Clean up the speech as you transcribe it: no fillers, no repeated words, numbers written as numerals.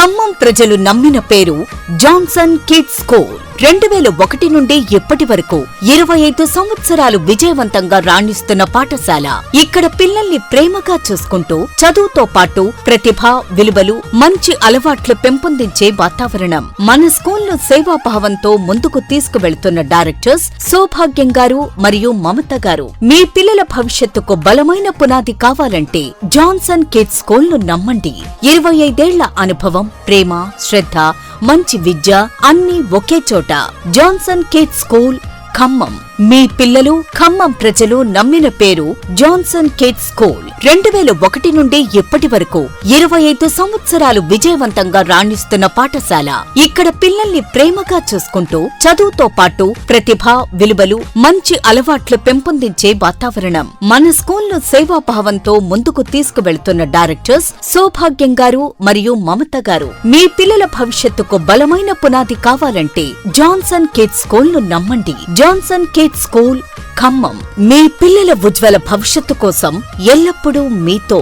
ఖమ్మం ప్రజలు నమ్మిన పేరు జాన్సన్ కిడ్స్ స్కూల్. 2001 నుండి ఇప్పటి వరకు 25 సంవత్సరాలు విజయవంతంగా రాణిస్తున్న పాఠశాల. ఇక్కడ పిల్లల్ని ప్రేమగా చూసుకుంటూ చదువుతో పాటు ప్రతిభ, విలువలు, మంచి అలవాట్లు పెంపొందించే వాతావరణం. మన స్కూల్ను సేవాభావంతో ముందుకు తీసుకువెళ్తున్న డైరెక్టర్స్ సౌభాగ్యం గారు మరియు మమత గారు. మీ పిల్లల భవిష్యత్తుకు బలమైన పునాది కావాలంటే జాన్సన్ కిడ్స్ స్కూల్ను నమ్మండి. 25 ఏళ్ల అనుభవం, ప్రేమ, శ్రద్ధ, మంచి విద్య అన్నీ ఒకే చోట. Johnson kids school, Khammam. మీ పిల్లలు, ఖమ్మం ప్రజలు నమ్మిన పేరు జాన్సన్ కిడ్స్ స్కూల్. 2001 నుండి ఇప్పటి వరకు 25 సంవత్సరాలు విజయవంతంగా రాణిస్తున్న పాఠశాల. ఇక్కడ పిల్లల్ని ప్రేమగా చూసుకుంటూ చదువుతో పాటు ప్రతిభ, విలువలు, మంచి అలవాట్లు పెంపొందించే వాతావరణం. మన స్కూల్ను సేవాభావంతో ముందుకు తీసుకువెళ్తున్న డైరెక్టర్స్ సౌభాగ్యం గారు మరియు మమత గారు. మీ పిల్లల భవిష్యత్తుకు బలమైన పునాది కావాలంటే జాన్సన్ కిడ్స్ స్కూల్ను నమ్మండి. Johnson kids school, Khammam. మీ పిల్లల ఉజ్వల భవిష్యత్తు కోసం ఎల్లప్పుడూ మీతో.